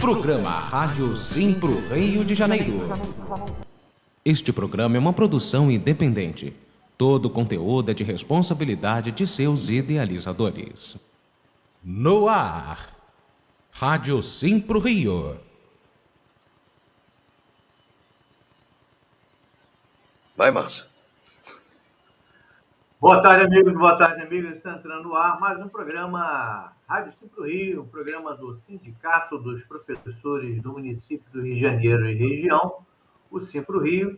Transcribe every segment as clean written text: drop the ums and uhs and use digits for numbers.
Programa Rádio Simpro Rio de Janeiro. Este programa é uma produção independente. Todo o conteúdo é de responsabilidade de seus idealizadores. No ar, Rádio Simpro Rio. Vai, Márcio. Boa tarde, amigos. Boa tarde, amigas. Está entrando no ar mais um programa Rádio Simpro Rio, um programa do Sindicato dos Professores do Município do Rio de Janeiro e região, o Simpro Rio,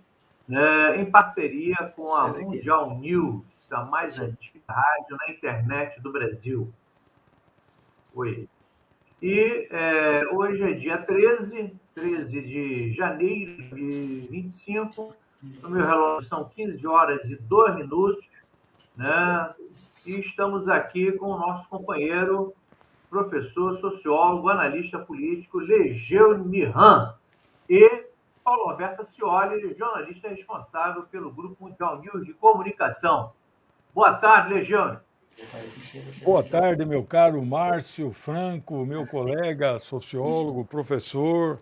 em parceria com a Mundial News, a mais antiga rádio na internet do Brasil. Oi. E hoje é dia 13 de janeiro de 2025. No meu relógio são 15 horas e 2 minutos. Né? E estamos aqui com o nosso companheiro, professor, sociólogo, analista político, Legeu Nihan, e Paulo Roberto Acioli, jornalista responsável pelo Grupo Mundial News de Comunicação. Boa tarde, Legeu. Boa tarde, meu caro Márcio Franco, meu colega, sociólogo, professor.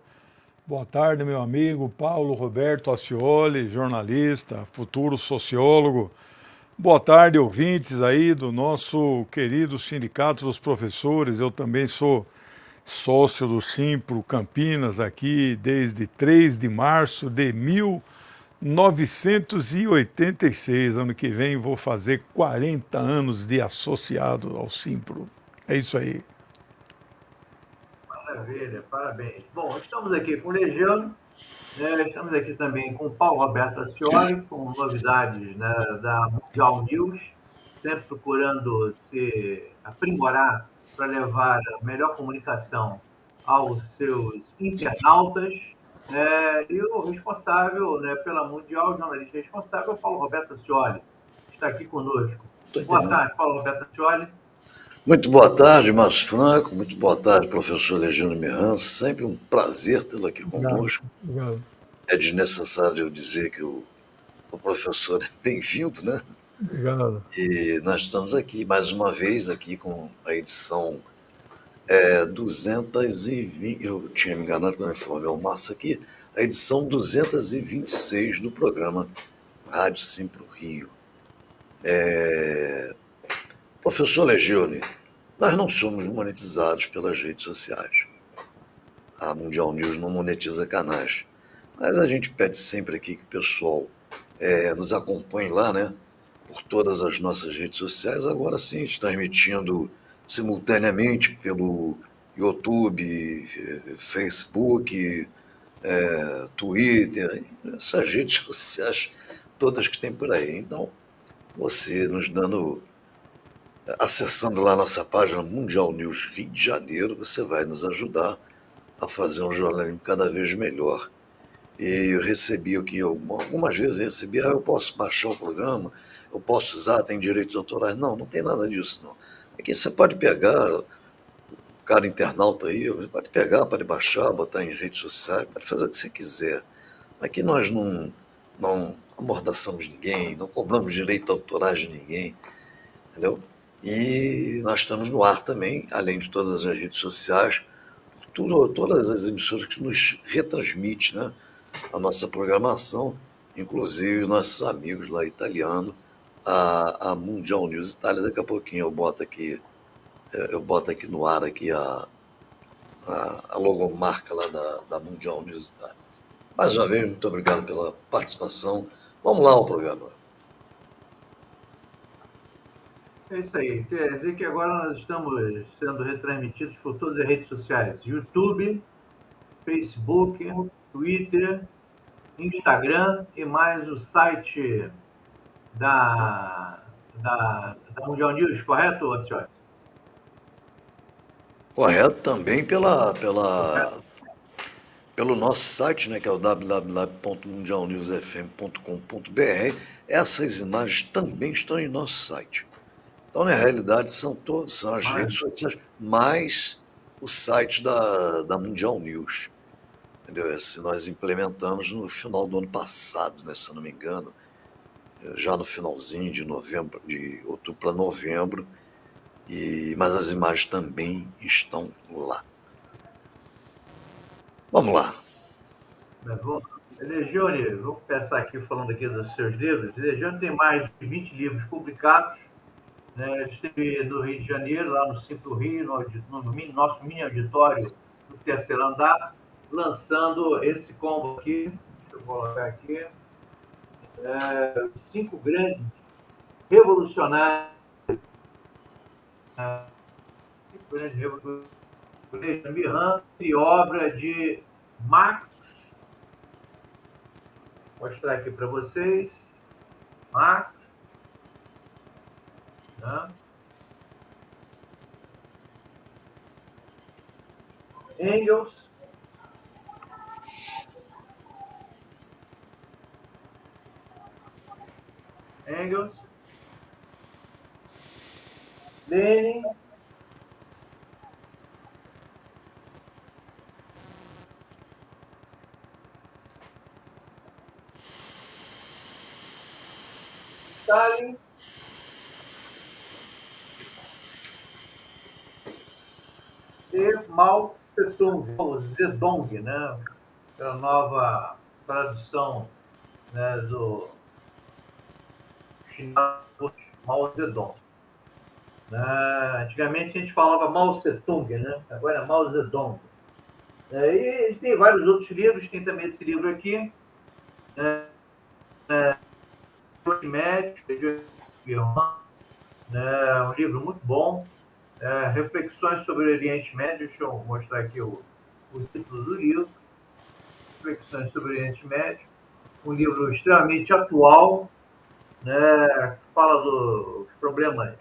Boa tarde, meu amigo Paulo Roberto Acioli, jornalista, futuro sociólogo. Boa tarde, ouvintes aí do nosso querido Sindicato dos Professores. Eu também sou sócio do Simpro Campinas aqui desde 3 de março de 1986. Ano que vem vou fazer 40 anos de associado ao Simpro. É isso aí. Maravilha, parabéns. Bom, estamos aqui com o Legiano, estamos aqui também com o Paulo Roberto Acioli, com novidades, né, da Mundial News, sempre procurando se aprimorar para levar a melhor comunicação aos seus internautas. E o responsável, né, pela Mundial, o jornalista responsável, é o Paulo Roberto Acioli, que está aqui conosco. Boa tarde, Paulo Roberto Acioli. Muito boa tarde, Márcio Franco. Muito boa tarde, professor Legíano Miran. Sempre um prazer tê-lo aqui conosco. Obrigado. É desnecessário dizer que o professor é bem-vindo, né? Obrigado. E nós estamos aqui, mais uma vez, aqui com a edição 220, eu tinha me enganado quando eu informei o Márcio aqui, a edição 226 do programa Rádio Simpro Rio. Professor Legione, nós não somos monetizados pelas redes sociais. A Mundial News não monetiza canais. Mas a gente pede sempre aqui que o pessoal nos acompanhe lá, né? Por todas as nossas redes sociais. Agora sim, transmitindo simultaneamente pelo YouTube, Facebook, Twitter, essas redes sociais todas que tem por aí. Então, você nos dando, acessando lá a nossa página Mundial News Rio de Janeiro, você vai nos ajudar a fazer um jornalismo cada vez melhor. E eu recebi aqui, algumas vezes eu posso baixar o programa, eu posso usar, tem direitos autorais. Não, não tem nada disso, não. Aqui você pode pegar, o cara internauta aí, pode pegar, pode baixar, botar em redes sociais, pode fazer o que você quiser. Aqui nós não amordaçamos ninguém, não cobramos direitos autorais de ninguém, entendeu? E nós estamos no ar também, além de todas as redes sociais, todas as emissoras que nos retransmitem, né, a nossa programação, inclusive nossos amigos lá italianos, a Mundial News Itália. Daqui a pouquinho eu boto aqui no ar aqui a logomarca lá da Mundial News Itália. Mais uma vez, muito obrigado pela participação. Vamos lá ao programa. É isso aí. Quer dizer que agora nós estamos sendo retransmitidos por todas as redes sociais: YouTube, Facebook, Twitter, Instagram e mais o site da Mundial News, correto, Acioli? Correto, também pelo nosso site, né, que é o www.mundialnewsfm.com.br. Essas imagens também estão em nosso site. Então, na realidade, são as redes sociais, mais o site da Mundial News. Entendeu? Esse nós implementamos no final do ano passado, né, se eu não me engano, já no finalzinho de novembro, de outubro para novembro, mas as imagens também estão lá. Vamos lá. Legione, vou começar aqui falando aqui dos seus livros. Legione tem mais de 20 livros publicados. Né? Ele esteve no Rio de Janeiro, lá no Simpro Rio, no nosso mini auditório do terceiro andar, lançando esse combo aqui. Deixa eu colocar aqui. 5 grandes revolucionários. 5 grandes revolucionários. Miranda e obra de Marx. Vou mostrar aqui para vocês. Marx. Né? Engels. Lenin. Stalin. E Mao Tse-tung, ou Zedong, né? Pela nova tradução, né, do chinês, Mao Zedong. Antigamente a gente falava Mao Tse-tung, né? Agora é Mao Zedong. E tem vários outros livros, tem também esse livro aqui, Oriente Médio, um livro muito bom, Reflexões sobre o Oriente Médio. Deixa eu mostrar aqui o título do livro, Reflexões sobre o Oriente Médio, um livro extremamente atual, né, que fala dos problemas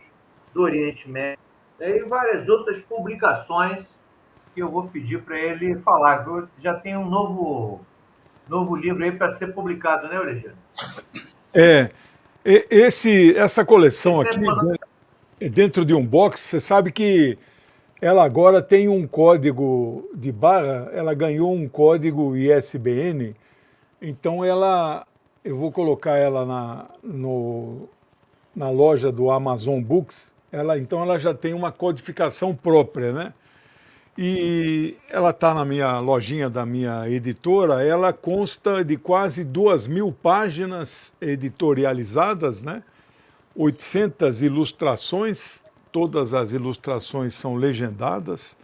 do Oriente Médio, e várias outras publicações que eu vou pedir para ele falar. Já tem um novo livro aí para ser publicado, né, Alexandre? Essa coleção aqui, dentro de um box, você sabe que ela agora tem um código de barra, ela ganhou um código ISBN, então eu vou colocar ela na loja do Amazon Books, então ela já tem uma codificação própria, né? E ela está na minha lojinha da minha editora, ela consta de quase 2.000 páginas editorializadas, né? 800 ilustrações, todas as ilustrações são legendadas,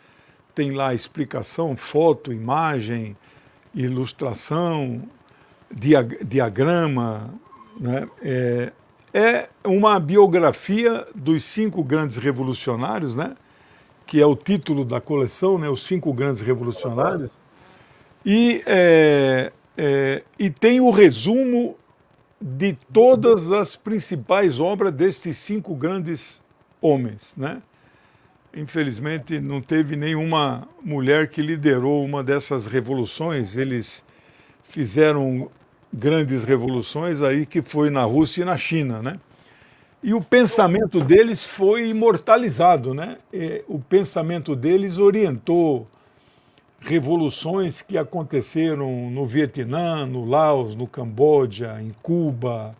tem lá explicação, foto, imagem, ilustração, diagrama, né? É uma biografia dos 5 grandes revolucionários, né? Que é o título da coleção, né? Os 5 grandes revolucionários, e tem o resumo de todas as principais obras destes 5 grandes homens, né? Infelizmente não teve nenhuma mulher que liderou uma dessas revoluções. Eles fizeram grandes revoluções aí, que foi na Rússia e na China, né? E o pensamento deles foi imortalizado, né? O pensamento deles orientou revoluções que aconteceram no Vietnã, no Laos, no Camboja, em Cuba,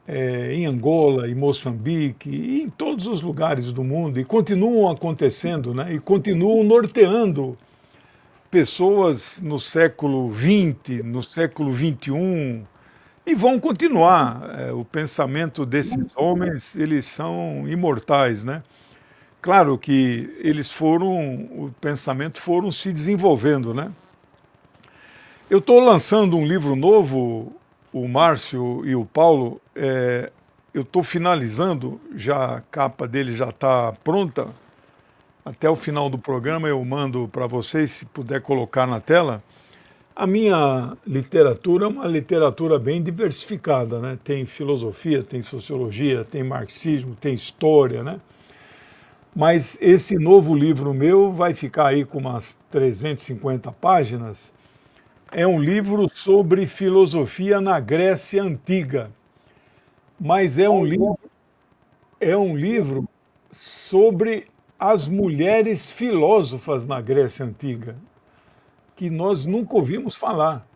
em Angola, em Moçambique, e em todos os lugares do mundo, e continuam acontecendo, né? E continuam norteando pessoas no século XX, no século XXI, e vão continuar. O pensamento desses homens, eles são imortais, né? Claro que o pensamento foram se desenvolvendo, né? Eu estou lançando um livro novo, o Márcio e o Paulo, eu estou finalizando, a capa dele já está pronta. Até o final do programa eu mando para vocês, se puder colocar na tela. A minha literatura é uma literatura bem diversificada, né? Tem filosofia, tem sociologia, tem marxismo, tem história, né? Mas esse novo livro meu vai ficar aí com umas 350 páginas. É um livro sobre filosofia na Grécia Antiga, mas é um livro sobre as mulheres filósofas na Grécia Antiga, que nós nunca ouvimos falar.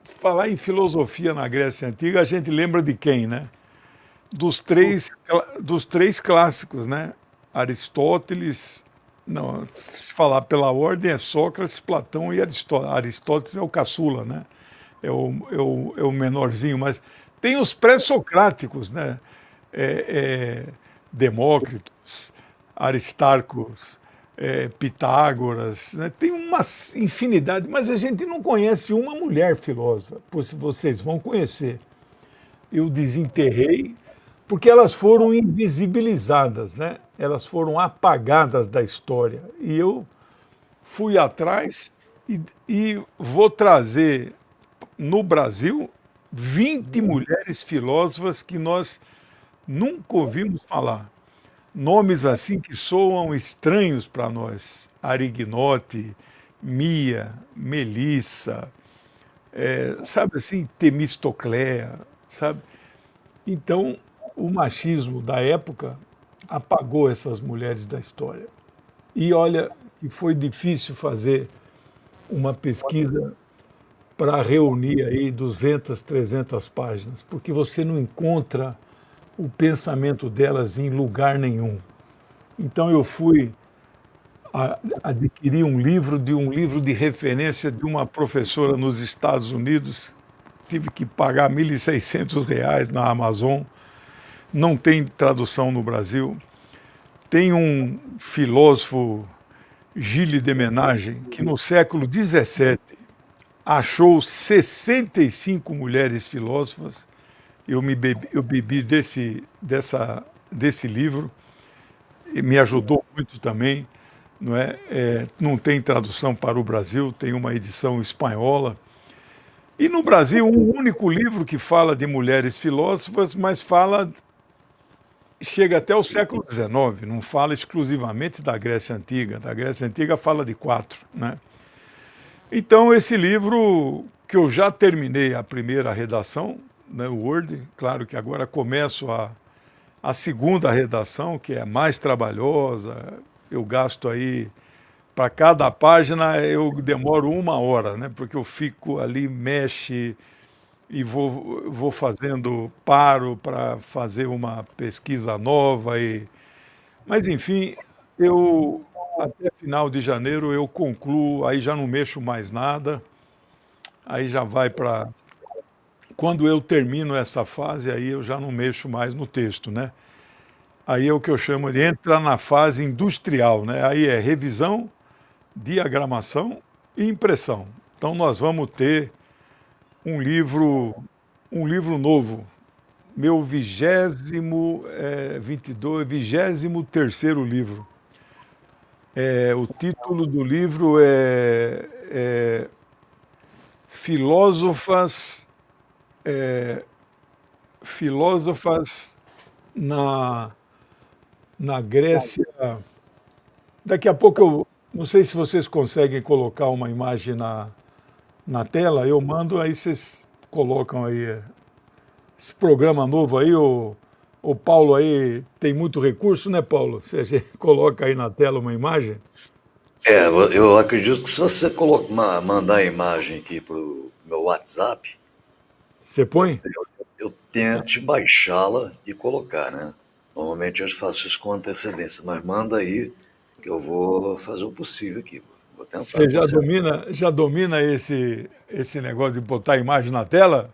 Se falar em filosofia na Grécia Antiga, a gente lembra de quem, né? Dos três clássicos, né? Aristóteles, Não, se falar pela ordem, é Sócrates, Platão e Aristóteles. Aristóteles é o caçula, né? É o menorzinho, mas tem os pré-socráticos, né? É, Demócritos, Aristarcos, Pitágoras, né? Tem uma infinidade, mas a gente não conhece uma mulher filósofa, pois vocês vão conhecer. Eu desenterrei, porque elas foram invisibilizadas, né? Elas foram apagadas da história. E eu fui atrás e vou trazer no Brasil 20 mulheres filósofas que nós nunca ouvimos falar. Nomes assim que soam estranhos para nós. Arignote, Mia, Melissa, sabe assim, Temistocléa, sabe? Então, o machismo da época apagou essas mulheres da história. E olha que foi difícil fazer uma pesquisa para reunir aí 200, 300 páginas, porque você não encontra o pensamento delas em lugar nenhum. Então eu fui adquirir um livro de referência de uma professora nos Estados Unidos, tive que pagar R$ 1.600 na Amazon, não tem tradução no Brasil. Tem um filósofo, Gilles de Menage, que no século XVII achou 65 mulheres filósofas. Eu bebi desse livro, e me ajudou muito também. Não é? Não tem tradução para o Brasil, tem uma edição espanhola. E no Brasil, um único livro que fala de mulheres filósofas, mas chega até o século XIX, não fala exclusivamente da Grécia Antiga. Da Grécia Antiga fala de 4, né? Então, esse livro, que eu já terminei a primeira redação, né, o Word, claro que agora começo a segunda redação, que é mais trabalhosa, eu gasto aí, para cada página eu demoro 1 hora, né, porque eu fico ali, mexe, e vou fazendo, paro para fazer uma pesquisa nova. Mas, enfim, eu até final de janeiro eu concluo, aí já não mexo mais nada, aí já vai para. Quando eu termino essa fase, aí eu já não mexo mais no texto, né? Aí é o que eu chamo de entrar na fase industrial, né? Aí é revisão, diagramação e impressão. Então nós vamos ter um livro, um livro novo, meu 23º livro. O título do livro é Filósofas, Filósofas na, na Grécia. Daqui a pouco eu não sei se vocês conseguem colocar uma imagem na tela, eu mando, aí vocês colocam aí. Esse programa novo aí, o Paulo aí tem muito recurso, né, Paulo? Se a gente coloca aí na tela uma imagem. Eu acredito que se você mandar a imagem aqui para o meu WhatsApp, Você põe? eu tente baixá-la e colocar, né? Normalmente eu faço isso com antecedência, mas manda aí que eu vou fazer o possível aqui. Vou tentar Você consertar. já domina esse negócio de botar imagem na tela?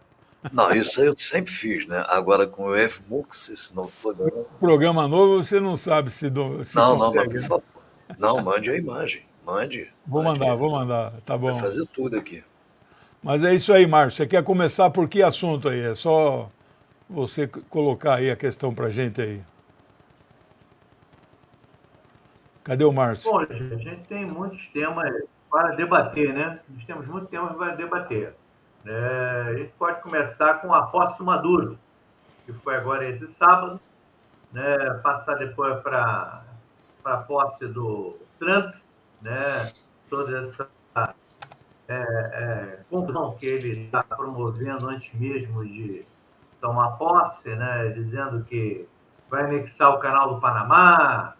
Não, isso aí eu sempre fiz, né? Agora com o FMUX, esse novo programa. Programa novo, você não sabe se Não, mas consegue, por né? favor. Não, mande a imagem. Mande aí. Vou mandar, tá Vai bom. fazer tudo aqui. Mas é isso aí, Márcio. Você quer começar por que assunto aí? É só você colocar aí a questão pra gente aí. Cadê o Márcio? Bom, gente, a gente tem muitos temas para debater, né? Nós temos muitos temas para debater. A gente pode começar com a posse do Maduro, que foi agora esse sábado, né? Passar depois para a posse do Trump, né? Toda essa confusão que ele está promovendo antes mesmo de tomar posse, né? Dizendo que vai anexar o canal do Panamá,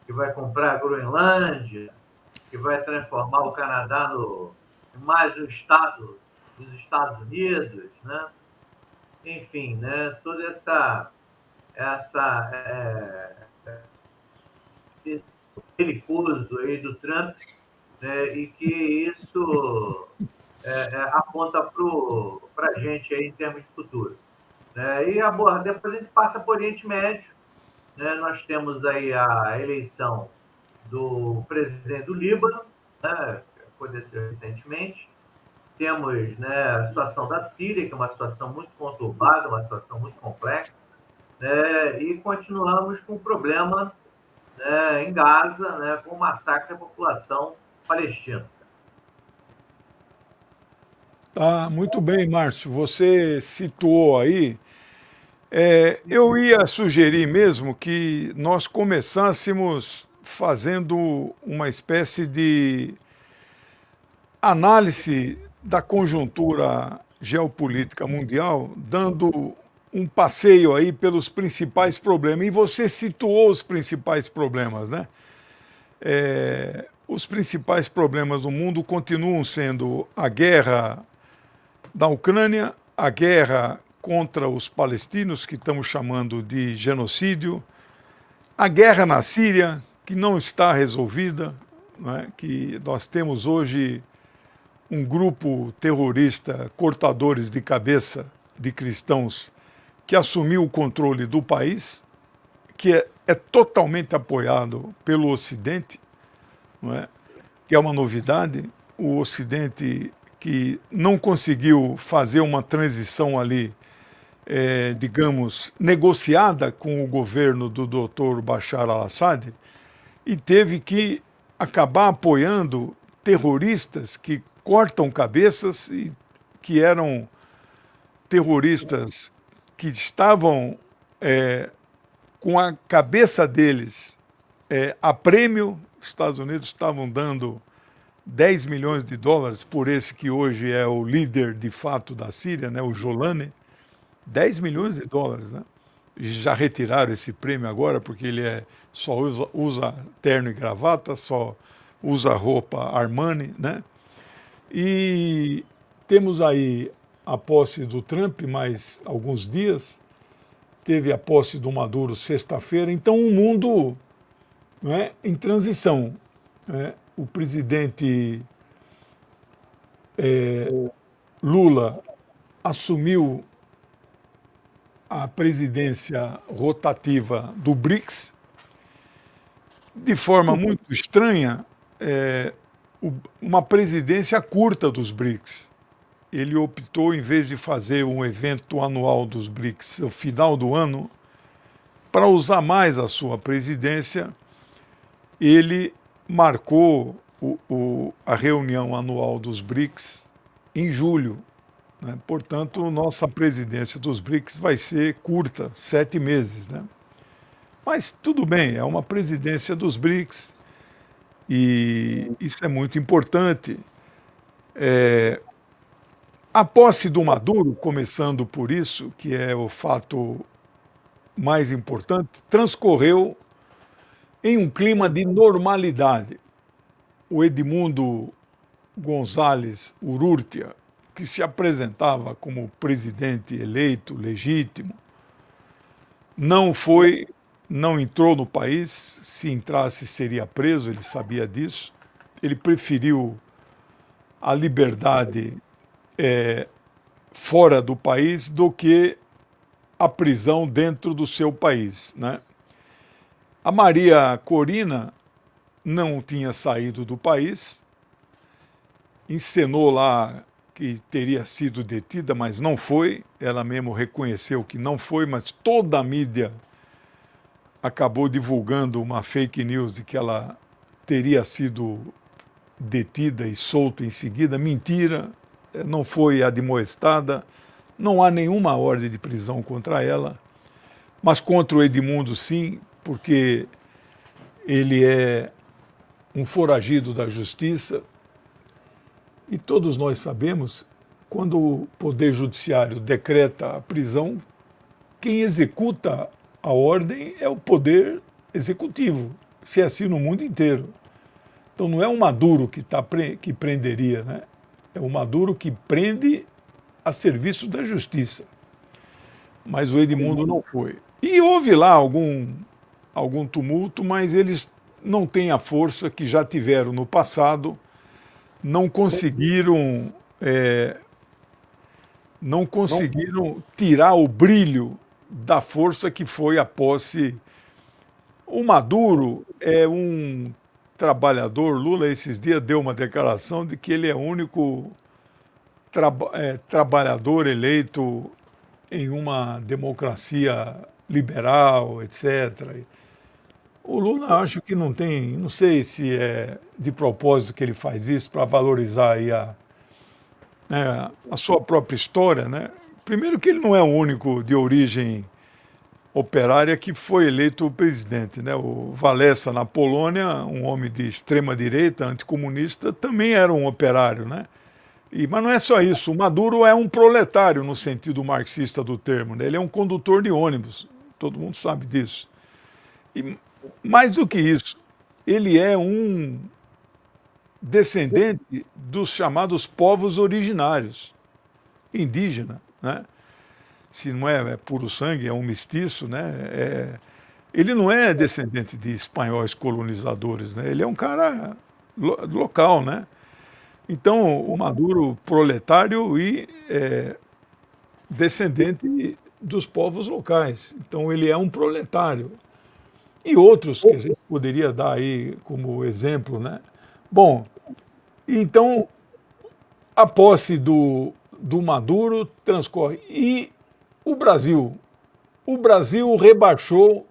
que vai comprar a Groenlândia, que vai transformar o Canadá em mais um estado dos Estados Unidos, né? Enfim, né? Toda essa belicoso aí do Trump, né, e que isso aponta para a gente aí em termos de futuro. E depois a gente passa por Oriente Médio, né, nós temos aí a eleição do presidente do Líbano, né, que aconteceu recentemente. Temos, né, a situação da Síria, que é uma situação muito conturbada, uma situação muito complexa, né, e continuamos com o problema, né, em Gaza, né, com o massacre da população palestina. Tá, muito bem, Márcio. Você situou aí. Eu ia sugerir mesmo que nós começássemos fazendo uma espécie de análise da conjuntura geopolítica mundial, dando um passeio aí pelos principais problemas. E você situou os principais problemas, né? Os principais problemas do mundo continuam sendo a guerra da Ucrânia, a guerra contra os palestinos, que estamos chamando de genocídio, a guerra na Síria, que não está resolvida, né? Que nós temos hoje um grupo terrorista, cortadores de cabeça de cristãos, que assumiu o controle do país, que é totalmente apoiado pelo Ocidente, não é? Que é uma novidade. O Ocidente que não conseguiu fazer uma transição ali, digamos, negociada com o governo do Dr. Bashar al-Assad, e teve que acabar apoiando terroristas que cortam cabeças e que eram terroristas que estavam com a cabeça deles a prêmio. Os Estados Unidos estavam dando 10 milhões de dólares por esse que hoje é o líder de fato da Síria, né, o Jolani. 10 milhões de dólares, né? Já retiraram esse prêmio agora, porque ele só usa terno e gravata, só usa roupa Armani, né? E temos aí a posse do Trump mais alguns dias, teve a posse do Maduro sexta-feira, então o mundo, né, em transição, né? O presidente Lula assumiu a presidência rotativa do BRICS. De forma muito estranha, uma presidência curta dos BRICS. Ele optou, em vez de fazer um evento anual dos BRICS no final do ano, para usar mais a sua presidência, ele marcou a reunião anual dos BRICS em julho, né? Portanto, nossa presidência dos BRICS vai ser curta, 7 meses, né? Mas tudo bem, é uma presidência dos BRICS e isso é muito importante. A posse do Maduro, começando por isso, que é o fato mais importante, transcorreu em um clima de normalidade. O Edmundo González Urrutia, que se apresentava como presidente eleito, legítimo, não entrou no país. Se entrasse, seria preso, ele sabia disso. Ele preferiu a liberdade fora do país do que a prisão dentro do seu país, né? A Maria Corina não tinha saído do país, encenou lá que teria sido detida, mas não foi. Ela mesmo reconheceu que não foi, mas toda a mídia acabou divulgando uma fake news de que ela teria sido detida e solta em seguida. Mentira, não foi admoestada, não há nenhuma ordem de prisão contra ela, mas contra o Edmundo sim, porque ele é um foragido da justiça. E todos nós sabemos, quando o Poder Judiciário decreta a prisão, quem executa a ordem é o Poder Executivo, se é assim no mundo inteiro. Então não é o Maduro que prenderia, né? É o Maduro que prende a serviço da justiça. Mas o Edmundo não foi. E houve lá algum tumulto, mas eles não têm a força que já tiveram no passado, não conseguiram tirar o brilho da força que foi a posse. O Maduro é um trabalhador. Lula, esses dias, deu uma declaração de que ele é o único trabalhador eleito em uma democracia liberal, etc. O Lula, acho que não tem, não sei se é de propósito que ele faz isso para valorizar aí a sua própria história, né? Primeiro que ele não é o único de origem operária que foi eleito presidente, né? O Walesa, na Polônia, um homem de extrema direita, anticomunista, também era um operário, né? Mas não é só isso, o Maduro é um proletário no sentido marxista do termo, né? Ele é um condutor de ônibus, todo mundo sabe disso. E mais do que isso, ele é um descendente dos chamados povos originários, indígena, né? Se não é puro sangue, é um mestiço, né? Ele não é descendente de espanhóis colonizadores, né? Ele é um cara local, né? Então, o Maduro proletário e descendente dos povos locais. Então, ele é um proletário. E outros que a gente poderia dar aí como exemplo, né? Bom, então, a posse do Maduro transcorre. E o Brasil rebaixou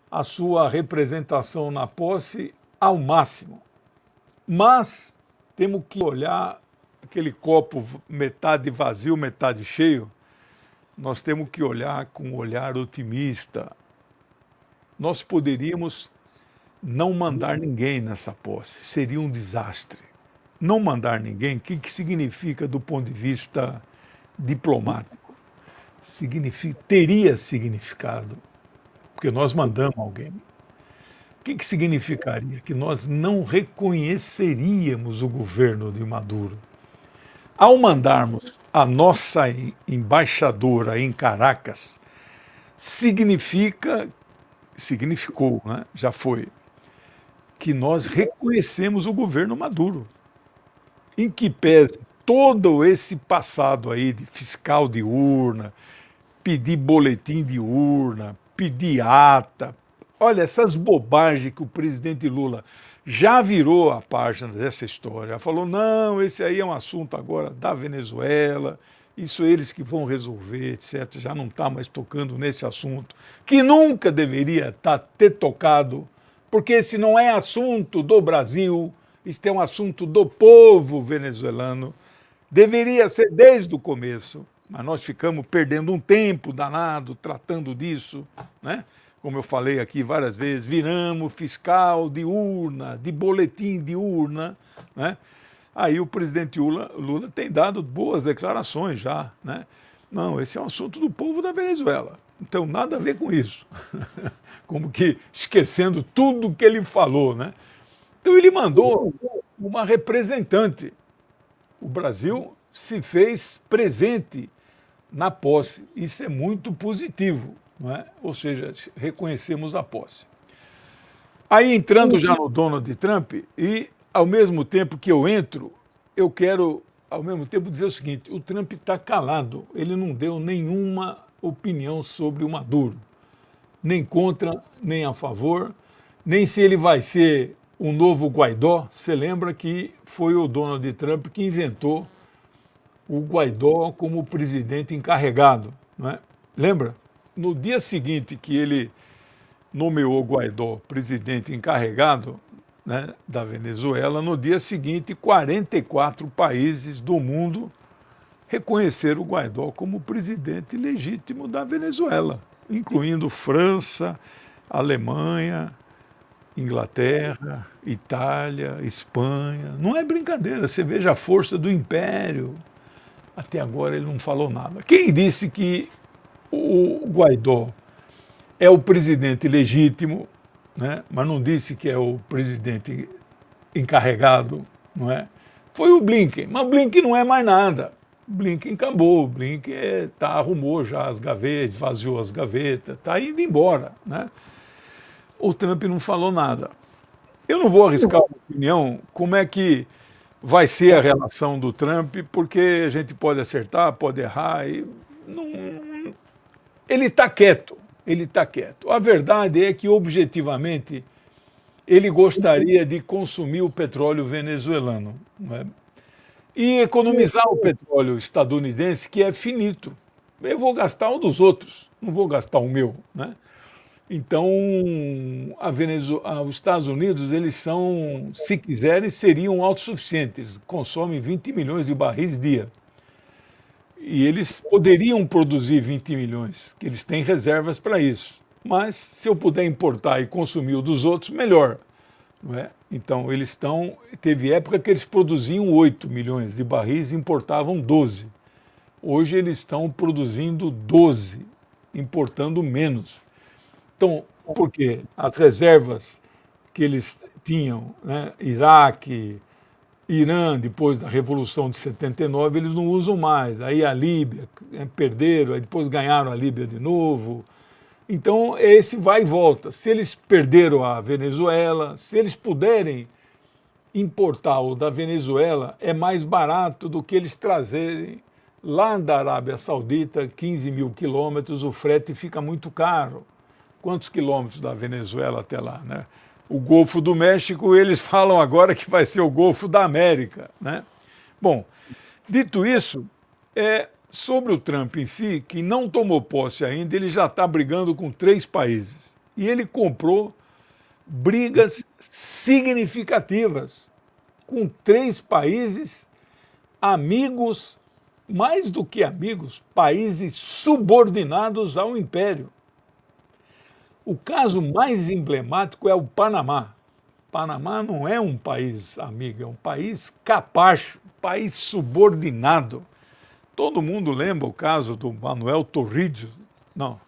a sua representação na posse ao máximo. Mas temos que olhar aquele copo metade vazio, metade cheio. Nós temos que olhar com um olhar otimista. Nós poderíamos não mandar ninguém nessa posse. Seria um desastre. Não mandar ninguém, o que significa do ponto de vista diplomático? Teria significado, porque nós mandamos alguém. O que significaria? Que nós não reconheceríamos o governo de Maduro. Ao mandarmos a nossa embaixadora em Caracas, significou, né? Já foi, que nós reconhecemos o governo Maduro, em que pese todo esse passado aí de fiscal de urna, pedir boletim de urna, pedir ata. Olha, essas bobagens que o presidente Lula já virou a página dessa história. Já falou, não, esse aí é um assunto agora da Venezuela, isso eles que vão resolver, etc. Já não está mais tocando nesse assunto, que nunca deveria ter tocado, porque esse não é assunto do Brasil, isso é um assunto do povo venezuelano. Deveria ser desde o começo, mas nós ficamos perdendo um tempo danado tratando disso, né? Como eu falei aqui várias vezes, viramos fiscal de urna, de boletim de urna, né? Aí o presidente Lula tem dado boas declarações já, né? Não, esse é um assunto do povo da Venezuela, não tem nada a ver com isso. Como que esquecendo tudo que ele falou, né? Então ele mandou uma representante. O Brasil se fez presente na posse. Isso é muito positivo, não é? Ou seja, reconhecemos a posse. Aí entrando já no Donald Trump, e ao mesmo tempo que eu entro, eu quero ao mesmo tempo dizer o seguinte, o Trump está calado, ele não deu nenhuma opinião sobre o Maduro, nem contra, nem a favor, nem se ele vai ser um novo Guaidó. Você lembra que foi o Donald Trump que inventou o Guaidó como presidente encarregado, não é? Lembra? No dia seguinte que ele nomeou o Guaidó presidente encarregado, né, da Venezuela, no dia seguinte 44 países do mundo reconheceram o Guaidó como presidente legítimo da Venezuela, incluindo França, Alemanha, Inglaterra, Itália, Espanha. Não é brincadeira, você veja a força do império. Até agora ele não falou nada. Quem disse que o Guaidó é o presidente legítimo, né, mas não disse que é o presidente encarregado, não é? Foi o Blinken, mas o Blinken não é mais nada. O Blinken acabou, o Blinken arrumou já as gavetas, esvaziou as gavetas, está indo embora, né? O Trump não falou nada. Eu não vou arriscar uma opinião como é que vai ser a relação do Trump, porque a gente pode acertar, pode errar, e ele está quieto, ele está quieto. A verdade é que, objetivamente, ele gostaria de consumir o petróleo venezuelano, não é? E economizar o petróleo estadunidense, que é finito. Eu vou gastar o dos outros, não vou gastar o meu, né? Então, os Estados Unidos, eles são, se quiserem, seriam autossuficientes, consomem 20 milhões de barris dia. E eles poderiam produzir 20 milhões, que eles têm reservas para isso. Mas, se eu puder importar e consumir o dos outros, melhor. Não é? Então, teve época que eles produziam 8 milhões de barris e importavam 12. Hoje eles estão produzindo 12, importando menos. Então, por quê? As reservas que eles tinham, né, Iraque, Irã, depois da Revolução de 79, eles não usam mais. Aí a Líbia, perderam, aí depois ganharam a Líbia de novo. Então, esse vai e volta. Se eles perderam a Venezuela, se eles puderem importar o da Venezuela, é mais barato do que eles trazerem lá da Arábia Saudita, 15 mil quilômetros, o frete fica muito caro. Quantos quilômetros da Venezuela até lá, né? O Golfo do México, eles falam agora que vai ser o Golfo da América, né? Bom, dito isso, sobre o Trump em si, que não tomou posse ainda, ele já está brigando com 3 países. E ele comprou brigas significativas com 3 países amigos, mais do que amigos, países subordinados ao império. O caso mais emblemático é o Panamá. Panamá não é um país amigo, é um país capacho, país subordinado. Todo mundo lembra o caso do Manuel Torrijos? Não,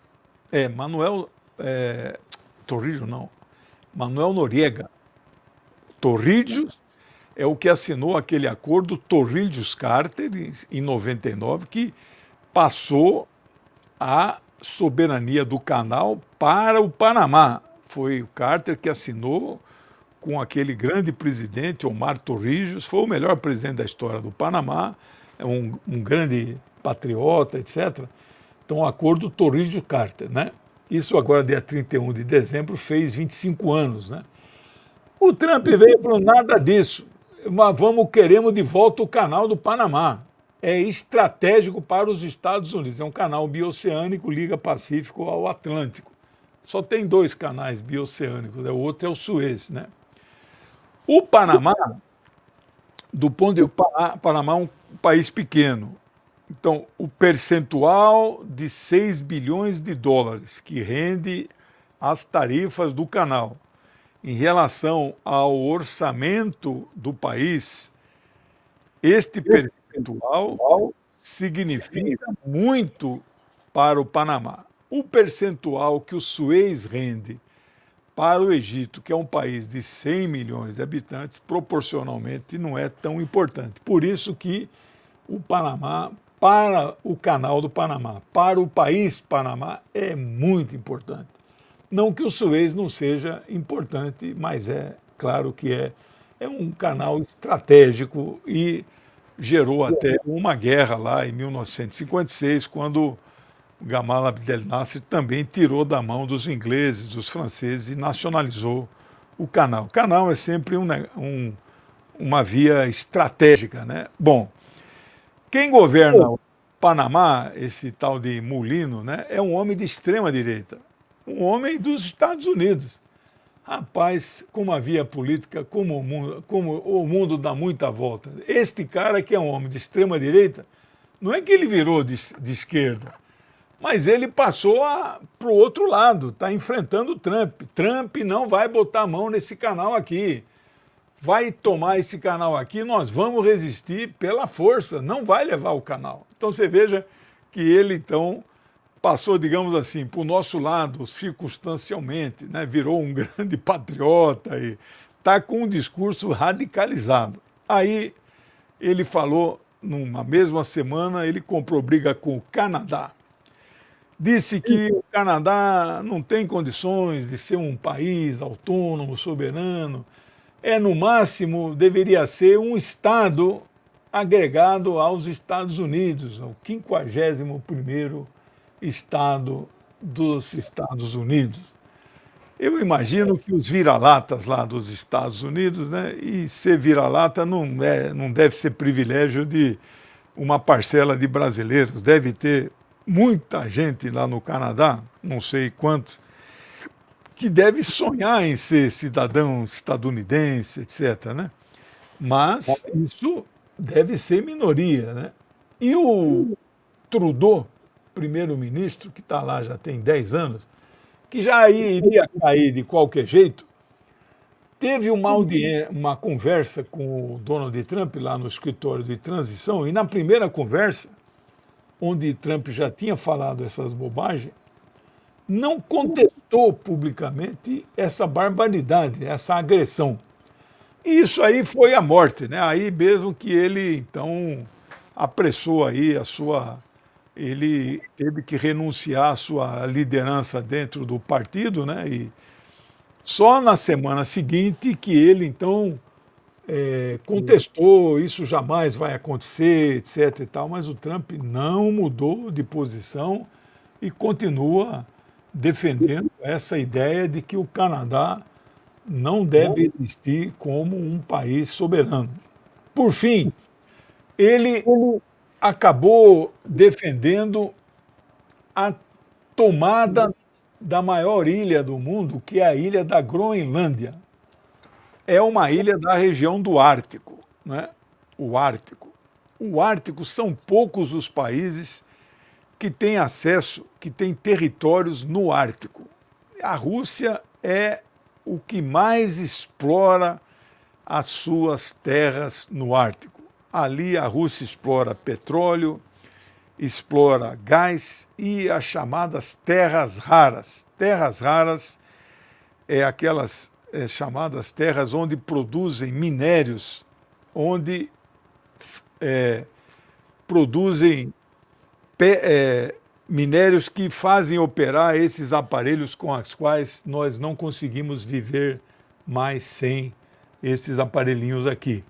Torrijos não, Manuel Noriega. Torrijos é o que assinou aquele acordo Torrijos-Carter em 99, que passou a soberania do canal para o Panamá. Foi o Carter que assinou com aquele grande presidente, Omar Torrijos, foi o melhor presidente da história do Panamá, é um grande patriota, etc. Então, o acordo Torrijos-Carter, né? Isso agora, dia 31 de dezembro, fez 25 anos, né? O Trump veio e falou nada disso, mas queremos de volta o canal do Panamá. É estratégico para os Estados Unidos. É um canal bioceânico, liga Pacífico ao Atlântico. Só tem 2 canais bioceânicos, o outro é o Suez, né? O Panamá, Panamá é um país pequeno. Então, o percentual de 6 bilhões de dólares que rende as tarifas do canal em relação ao orçamento do país, este percentual significa muito para o Panamá. O percentual que o Suez rende para o Egito, que é um país de 100 milhões de habitantes, proporcionalmente não é tão importante. Por isso que o Panamá, para o canal do Panamá, para o país Panamá, é muito importante. Não que o Suez não seja importante, mas claro que é um canal estratégico e gerou até uma guerra lá em 1956, quando o Gamal Abdel Nasser também tirou da mão dos ingleses, dos franceses e nacionalizou o canal. O canal é sempre uma via estratégica, né? Bom, quem governa o Panamá, esse tal de Mulino, né, é um homem de extrema direita, um homem dos Estados Unidos. Rapaz, como a via política, como o mundo dá muita volta. Este cara que é um homem de extrema direita, não é que ele virou de esquerda, mas ele passou para o outro lado, está enfrentando o Trump. Trump não vai botar a mão nesse canal aqui. Vai tomar esse canal aqui, nós vamos resistir pela força, não vai levar o canal. Então você veja que ele, então, passou, digamos assim, para o nosso lado, circunstancialmente, né? Virou um grande patriota e está com um discurso radicalizado. Aí ele falou, numa mesma semana, ele comprou briga com o Canadá. Disse que o Canadá não tem condições de ser um país autônomo, soberano, no máximo, deveria ser um Estado agregado aos Estados Unidos, o 51º Estado dos Estados Unidos. Eu imagino que os vira-latas lá dos Estados Unidos, né, e ser vira-lata não deve ser privilégio de uma parcela de brasileiros, deve ter muita gente lá no Canadá, não sei quantos, que deve sonhar em ser cidadão estadunidense, etc., né? Mas isso deve ser minoria, né? E o Trudeau, primeiro-ministro, que está lá já tem 10 anos, que já iria cair de qualquer jeito, teve uma conversa com o Donald Trump lá no escritório de transição, e na primeira conversa, onde Trump já tinha falado essas bobagens, não contestou publicamente essa barbaridade, essa agressão. E isso aí foi a morte, né? Aí mesmo que ele, então, apressou aí ele teve que renunciar à sua liderança dentro do partido, né? E só na semana seguinte que ele, então, contestou, isso jamais vai acontecer, etc e tal, mas o Trump não mudou de posição e continua defendendo essa ideia de que o Canadá não deve existir como um país soberano. Por fim, ele acabou defendendo a tomada da maior ilha do mundo, que é a ilha da Groenlândia. É uma ilha da região do Ártico, né? O Ártico. O Ártico são poucos os países que têm acesso, que têm territórios no Ártico. A Rússia é o que mais explora as suas terras no Ártico. Ali a Rússia explora petróleo, explora gás e as chamadas terras raras. Terras raras é aquelas chamadas terras onde produzem minérios, onde produzem minérios que fazem operar esses aparelhos com os quais nós não conseguimos viver mais sem esses aparelhinhos aqui.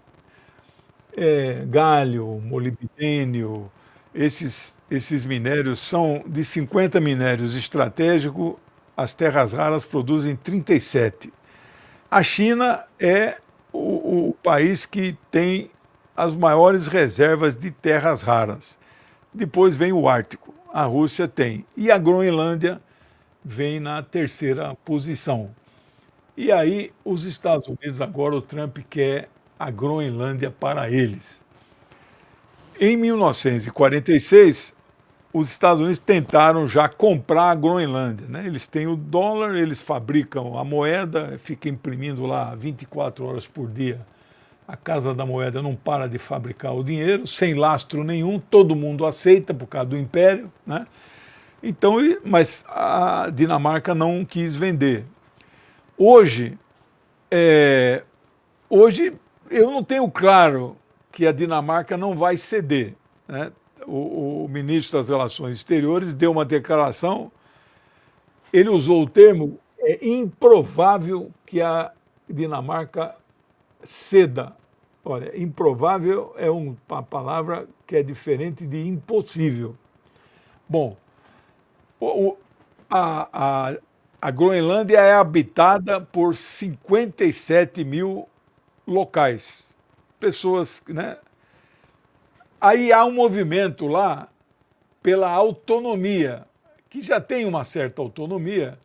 Galho, molibdênio, esses minérios são de 50 minérios estratégicos, as terras raras produzem 37. A China é o país que tem as maiores reservas de terras raras. Depois vem o Ártico, a Rússia tem. E a Groenlândia vem na terceira posição. E aí os Estados Unidos, agora o Trump quer a Groenlândia para eles. Em 1946, os Estados Unidos tentaram já comprar a Groenlândia, né? Eles têm o dólar, eles fabricam a moeda, fica imprimindo lá 24 horas por dia. A Casa da Moeda não para de fabricar o dinheiro, sem lastro nenhum, todo mundo aceita por causa do império, né? Então, mas a Dinamarca não quis vender. Hoje eu não tenho claro que a Dinamarca não vai ceder, né? O ministro das Relações Exteriores deu uma declaração, ele usou o termo, é improvável que a Dinamarca ceda. Olha, improvável é uma palavra que é diferente de impossível. Bom, a Groenlândia é habitada por 57 mil locais, pessoas, né? Aí há um movimento lá pela autonomia, que já tem uma certa autonomia,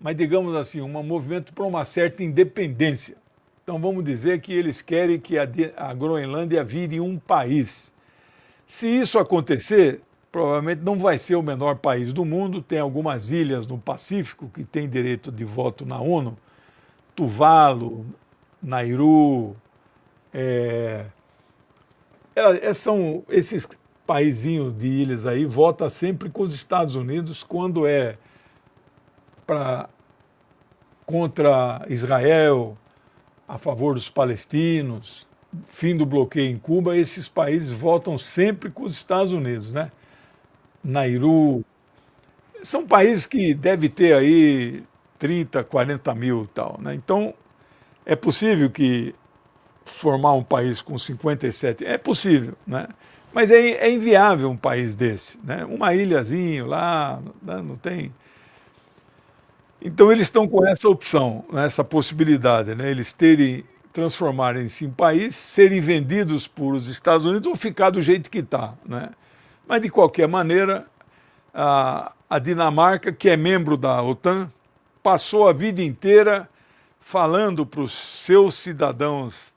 mas digamos assim, um movimento para uma certa independência. Então vamos dizer que eles querem que a Groenlândia vire um país. Se isso acontecer, provavelmente não vai ser o menor país do mundo, tem algumas ilhas no Pacífico que têm direito de voto na ONU, Tuvalu, Nauru, são esses paizinhos de ilhas aí, vota sempre com os Estados Unidos quando é contra Israel, a favor dos palestinos, fim do bloqueio em Cuba, esses países votam sempre com os Estados Unidos, né? Nauru, são países que devem ter aí 30, 40 mil e tal, né? Então, É possível que formar um país com 57? É possível, né? Mas é inviável um país desse, né? Uma ilhazinha lá, né? Não tem. Então eles estão com essa opção, né? Essa possibilidade, né? Eles transformarem-se em país, serem vendidos por os Estados Unidos ou ficar do jeito que está, né? Mas de qualquer maneira, a Dinamarca, que é membro da OTAN, passou a vida inteira falando para os seus cidadãos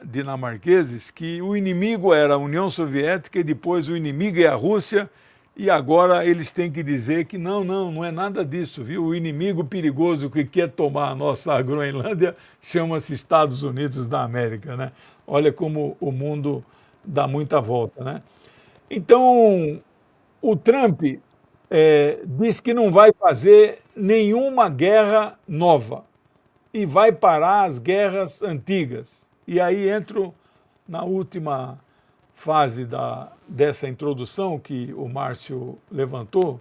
dinamarqueses que o inimigo era a União Soviética e depois o inimigo é a Rússia, e agora eles têm que dizer que não é nada disso, viu? O inimigo perigoso que quer tomar a nossa Groenlândia chama-se Estados Unidos da América, né? Olha como o mundo dá muita volta, né? Então, o Trump diz que não vai fazer nenhuma guerra nova e vai parar as guerras antigas. E aí entro na última fase dessa introdução que o Márcio levantou,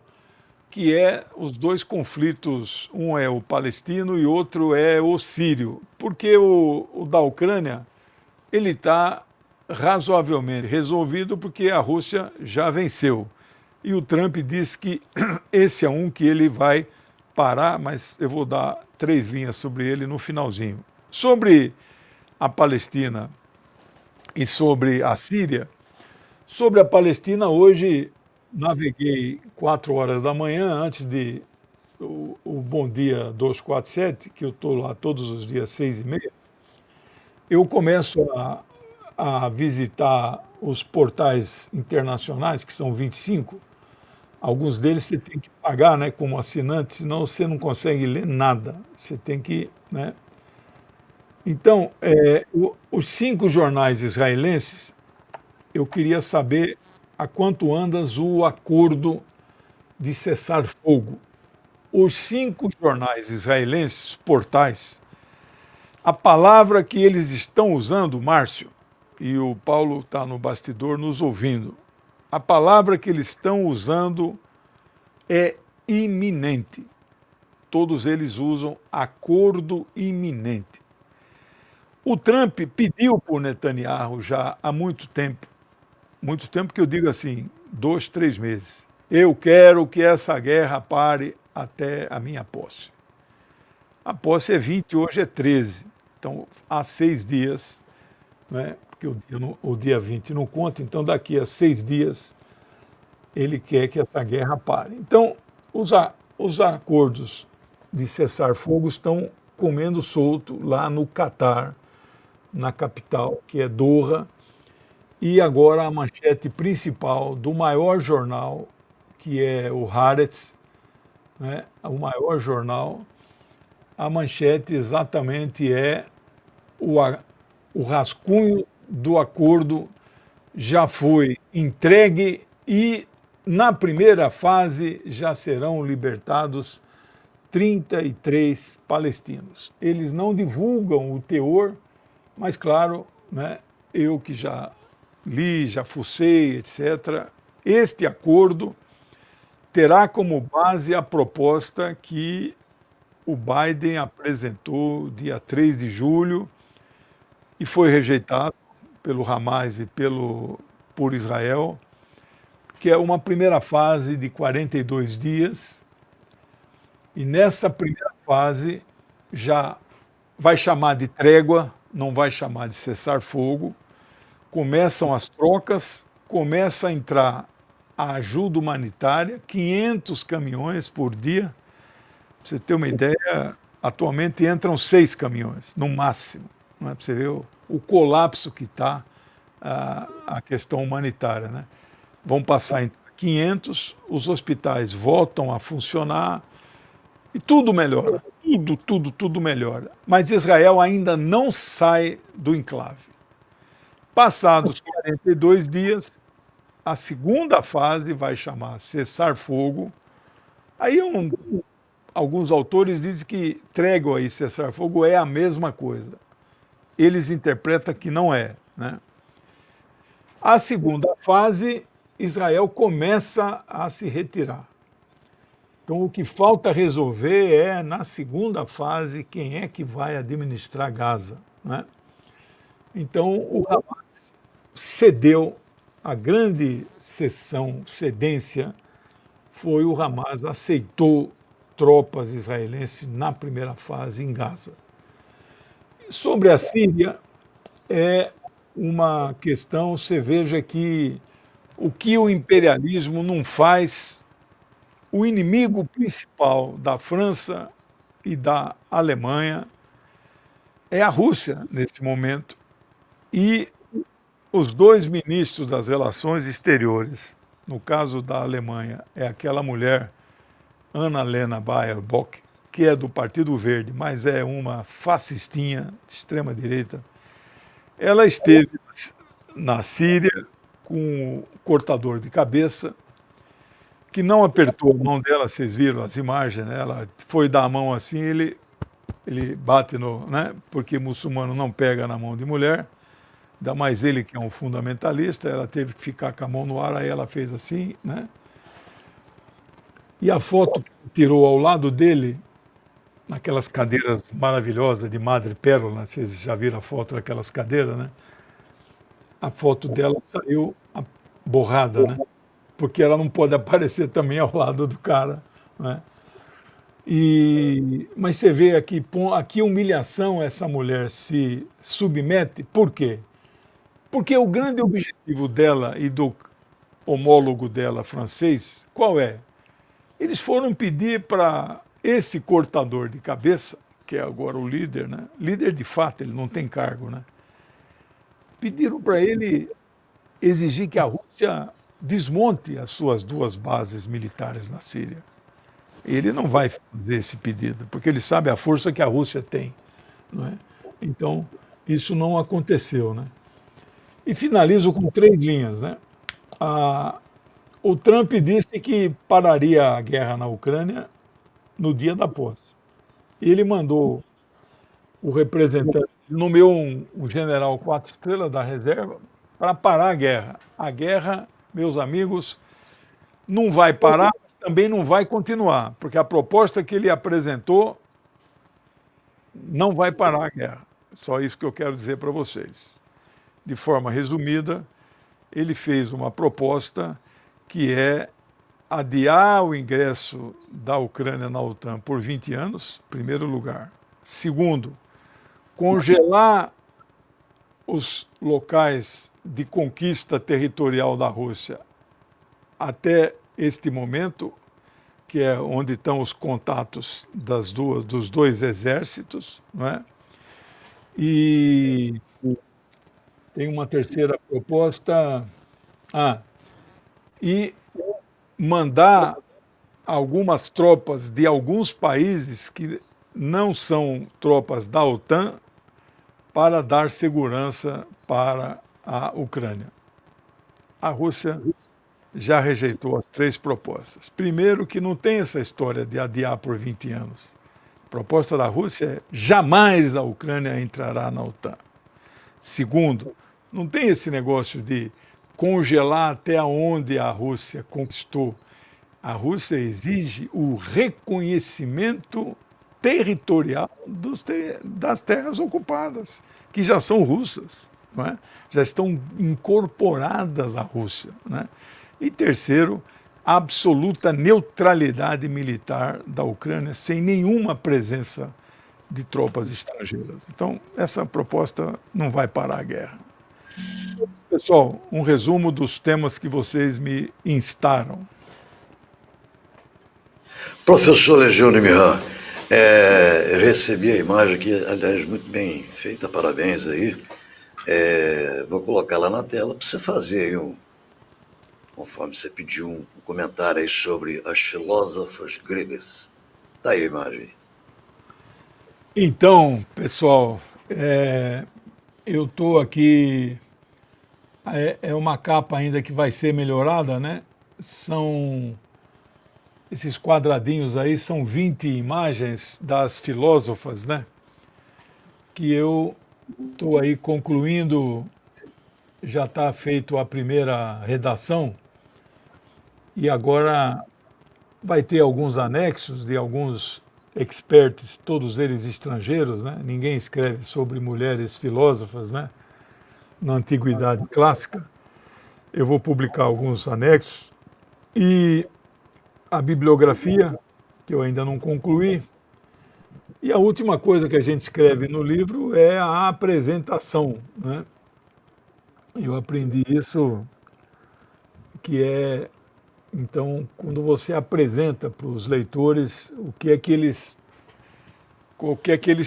que é os dois conflitos, um é o palestino e outro é o sírio, porque o da Ucrânia ele está razoavelmente resolvido porque a Rússia já venceu. E o Trump diz que esse é um que ele vai parar, mas eu vou dar 3 linhas sobre ele no finalzinho. Sobre a Palestina e sobre a Síria, sobre a Palestina, hoje naveguei 4 horas da manhã, antes de o Bom Dia 247, que eu estou lá todos os dias 6h30, eu começo a visitar os portais internacionais, que são 25. Alguns deles você tem que pagar, né, como assinante, senão você não consegue ler nada. Você tem que, né? Então, os 5 jornais israelenses, eu queria saber a quanto andas o acordo de cessar fogo. Os 5 jornais israelenses, portais, a palavra que eles estão usando, Márcio, e o Paulo está no bastidor nos ouvindo, a palavra que eles estão usando é iminente. Todos eles usam acordo iminente. O Trump pediu para o Netanyahu já há muito tempo que eu digo assim, 2, 3 meses, eu quero que essa guerra pare até a minha posse. A posse é 20, hoje é 13, então há 6 dias, né, porque o dia 20 não conta, então daqui a 6 dias ele quer que essa guerra pare. Então, os acordos de cessar fogo estão comendo solto lá no Catar, na capital, que é Doha, e agora a manchete principal do maior jornal, que é o Haaretz, né, o maior jornal, a manchete exatamente é o rascunho do acordo já foi entregue e, na primeira fase, já serão libertados 33 palestinos. Eles não divulgam o teor, mas, claro, né, eu que já li, já fucei, etc., este acordo terá como base a proposta que o Biden apresentou dia 3 de julho e foi rejeitado pelo Hamas e por Israel, que é uma primeira fase de 42 dias, e nessa primeira fase já vai chamar de trégua, não vai chamar de cessar fogo, começam as trocas, começa a entrar a ajuda humanitária, 500 caminhões por dia. Para você ter uma ideia, atualmente entram 6 caminhões, no máximo. Não é? Para você ver o colapso que está a questão humanitária, né? Vão passar em 500, os hospitais voltam a funcionar e tudo melhora, tudo melhora. Mas Israel ainda não sai do enclave. Passados 42 dias, a segunda fase vai chamar cessar fogo. Aí alguns autores dizem que trégua e cessar fogo é a mesma coisa. Eles interpretam que não é, né? A segunda fase, Israel começa a se retirar. Então, o que falta resolver é, na segunda fase, quem é que vai administrar Gaza, né? Então, o Hamas cedeu, a grande cedência foi o Hamas aceitou tropas israelenses na primeira fase em Gaza. Sobre a Síria, é uma questão, você veja que o que o imperialismo não faz, o inimigo principal da França e da Alemanha é a Rússia nesse momento. E os dois ministros das relações exteriores, no caso da Alemanha, é aquela mulher, Annalena Baerbock, que é do Partido Verde, mas é uma fascistinha de extrema-direita. Ela esteve na Síria com o cortador de cabeça, que não apertou a mão dela, vocês viram as imagens, né? Ela foi dar a mão assim, ele bate no, né? Porque muçulmano não pega na mão de mulher, ainda mais ele que é um fundamentalista, ela teve que ficar com a mão no ar, aí ela fez assim, né? E a foto que tirou ao lado dele, naquelas cadeiras maravilhosas de madrepérola, vocês já viram a foto daquelas cadeiras, né? A foto dela saiu borrada, né? Porque ela não pode aparecer também ao lado do cara, né? Mas você vê aqui, aqui humilhação essa mulher se submete, por quê? Porque o grande objetivo dela e do homólogo dela francês, qual é? Eles foram pedir para esse cortador de cabeça, que é agora o líder, né? Líder de fato, ele não tem cargo, né? Pediram para ele exigir que a Rússia desmonte as suas duas bases militares na Síria. Ele não vai fazer esse pedido, porque ele sabe a força que a Rússia tem, não é? Então, isso não aconteceu, né? E finalizo com 3 linhas, né? O Trump disse que pararia a guerra na Ucrânia no dia da posse. Ele mandou o representante, nomeou um general 4 estrelas da reserva para parar a guerra. A guerra, meus amigos, não vai parar, também não vai continuar, porque a proposta que ele apresentou não vai parar a guerra. Só isso que eu quero dizer para vocês. De forma resumida, ele fez uma proposta que é adiar o ingresso da Ucrânia na OTAN por 20 anos, em primeiro lugar. Segundo, congelar os locais de conquista territorial da Rússia até este momento, que é onde estão os contatos dos dois exércitos, não é? E tem uma terceira proposta, e mandar algumas tropas de alguns países que não são tropas da OTAN para dar segurança para a Ucrânia. A Rússia já rejeitou as 3 propostas. Primeiro, que não tem essa história de adiar por 20 anos. A proposta da Rússia é jamais a Ucrânia entrará na OTAN. Segundo, não tem esse negócio de congelar até onde a Rússia conquistou. A Rússia exige o reconhecimento territorial das terras ocupadas, que já são russas, não é? Já estão incorporadas à Rússia, né? E terceiro, a absoluta neutralidade militar da Ucrânia, sem nenhuma presença de tropas estrangeiras. Então, essa proposta não vai parar a guerra. Pessoal, um resumo dos temas que vocês me instaram. Professor Legione Mihan, eu recebi a imagem aqui, aliás, muito bem feita, parabéns aí. Vou colocar lá na tela para você fazer aí conforme você pediu, um comentário aí sobre as filósofas gregas. Tá aí a imagem. Então, pessoal, eu estou aqui, é uma capa ainda que vai ser melhorada, né? Esses quadradinhos aí são 20 imagens das filósofas, né? Que eu estou aí concluindo, já está feito a primeira redação, e agora vai ter alguns anexos de alguns experts, todos eles estrangeiros, né? Ninguém escreve sobre mulheres filósofas, né? Na antiguidade clássica. Eu vou publicar alguns anexos e a bibliografia, que eu ainda não concluí. E a última coisa que a gente escreve no livro é a apresentação, né? Eu aprendi isso, que é, então, quando você apresenta para os leitores o que é que eles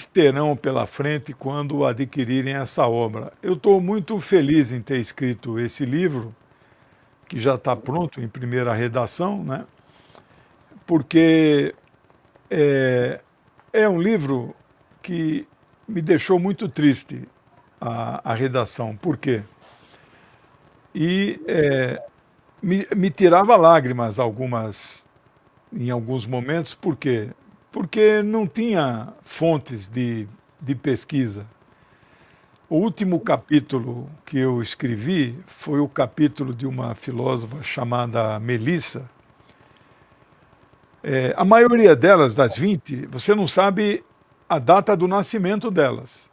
terão pela frente quando adquirirem essa obra. Eu estou muito feliz em ter escrito esse livro, que já está pronto em primeira redação, né? Porque é um livro que me deixou muito triste, a redação. Por quê? E me tirava lágrimas em alguns momentos. Por quê? Porque não tinha fontes de pesquisa. O último capítulo que eu escrevi foi o capítulo de uma filósofa chamada Melissa. A maioria delas, das 20, você não sabe a data do nascimento delas,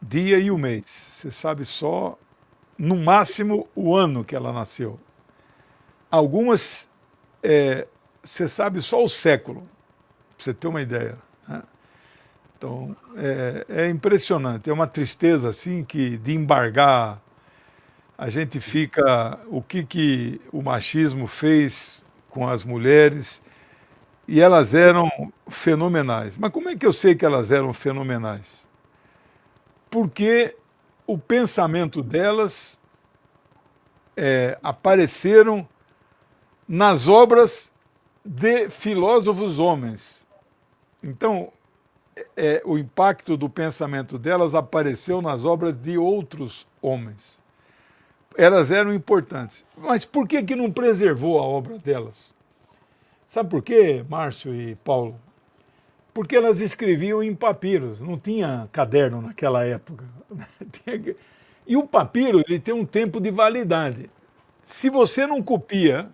dia e o mês. Você sabe só, no máximo, o ano que ela nasceu. Algumas, você sabe só o século, para você ter uma ideia, né? Então, é impressionante, é uma tristeza assim que de embargar a gente fica, o que o machismo fez com as mulheres, e elas eram fenomenais. Mas como é que eu sei que elas eram fenomenais? Porque o pensamento delas apareceram nas obras de filósofos homens. Então, o impacto do pensamento delas apareceu nas obras de outros homens. Elas eram importantes. Mas por que não preservou a obra delas? Sabe por quê, Márcio e Paulo? Porque elas escreviam em papiros, não tinha caderno naquela época. E o papiro, ele tem um tempo de validade. Se você não copia,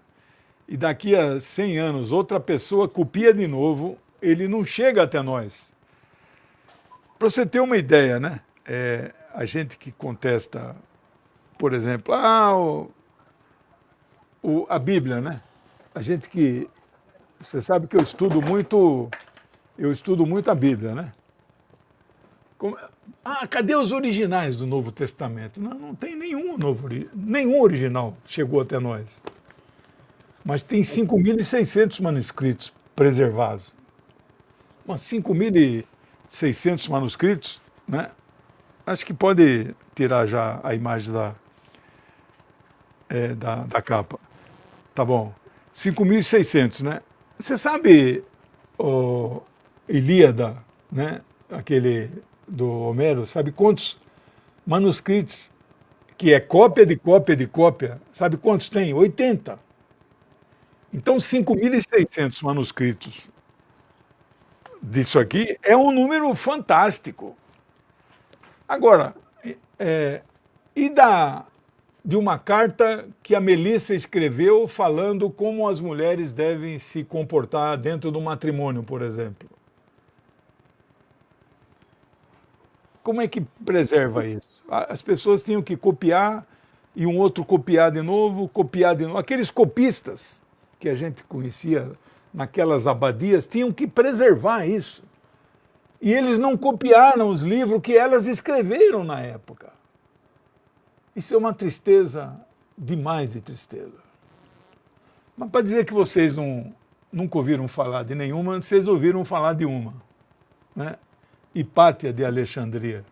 e daqui a 100 anos outra pessoa copia de novo, ele não chega até nós. Para você ter uma ideia, né? A gente que contesta, por exemplo, a Bíblia, né? A gente que... Você sabe que eu estudo muito a Bíblia, né? Cadê os originais do Novo Testamento? Não tem nenhum original chegou até nós. Mas tem 5.600 manuscritos preservados. Mas 5.600 manuscritos, né? Acho que pode tirar já a imagem da capa. Tá bom. 5.600, né? Você sabe, Ilíada, né? Aquele do Homero, sabe quantos manuscritos, que é cópia de cópia de cópia, sabe quantos tem? 80. Então, 5.600 manuscritos disso aqui é um número fantástico. Agora, de uma carta que a Melissa escreveu falando como as mulheres devem se comportar dentro do matrimônio, por exemplo. Como é que preserva isso? As pessoas tinham que copiar e um outro copiar de novo, copiar de novo. Aqueles copistas que a gente conhecia naquelas abadias tinham que preservar isso. E eles não copiaram os livros que elas escreveram na época. Isso é uma tristeza, demais de tristeza. Mas para dizer que vocês nunca ouviram falar de nenhuma, vocês ouviram falar de uma, né? Hipátia de Alexandria.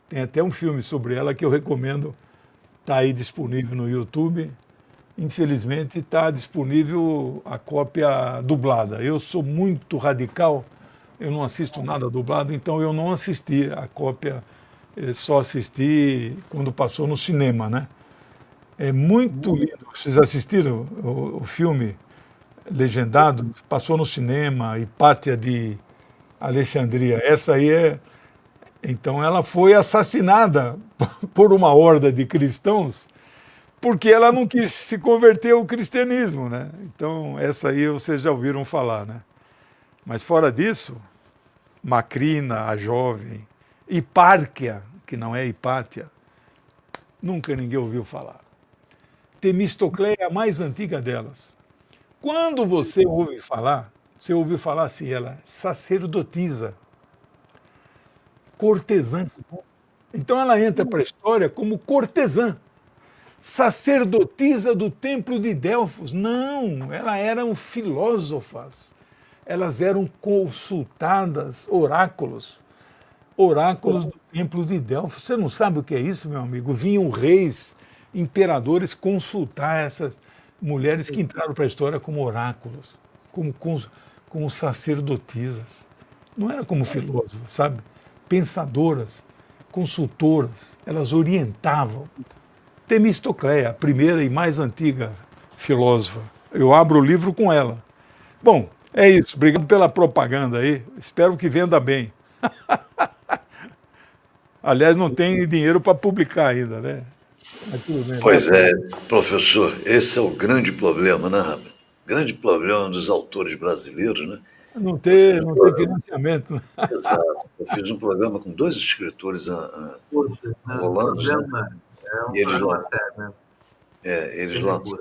Tem até um filme sobre ela que eu recomendo, está aí disponível no YouTube. Infelizmente está disponível a cópia dublada. Eu sou muito radical, eu não assisto nada dublado, então eu não assisti a cópia, só assisti quando passou no cinema, né? É muito lindo. Vocês assistiram o filme legendado? Passou no cinema, Hipátia de Alexandria. Essa aí então ela foi assassinada por uma horda de cristãos porque ela não quis se converter ao cristianismo, né? Então, essa aí vocês já ouviram falar, né? Mas fora disso, Macrina, a jovem, Hipárquia, que não é Hipátia, nunca ninguém ouviu falar. Temistocleia é a mais antiga delas. Quando você ouve falar assim, ela sacerdotisa, cortesã. Então ela entra para a história como cortesã, sacerdotisa do templo de Delfos. Não, elas eram filósofas, elas eram consultadas, oráculos do templo de Delfos. Você não sabe o que é isso, meu amigo? Vinham reis, imperadores consultar essas mulheres que entraram para a história como oráculos, como sacerdotisas. Não era como filósofas, sabe? Pensadoras, consultoras, elas orientavam. Temistocleia, a primeira e mais antiga filósofa. Eu abro o livro com ela. Bom, é isso. Obrigado pela propaganda aí. Espero que venda bem. Aliás, não tem dinheiro para publicar ainda, né? Mas tudo bem, Pois é, professor, esse é o grande problema, né, Rafa? Grande problema dos autores brasileiros, né? não tem financiamento. Exato. Eu fiz um programa com 2 escritores Poxa, angolanos, né? é um E eles problema sério, né?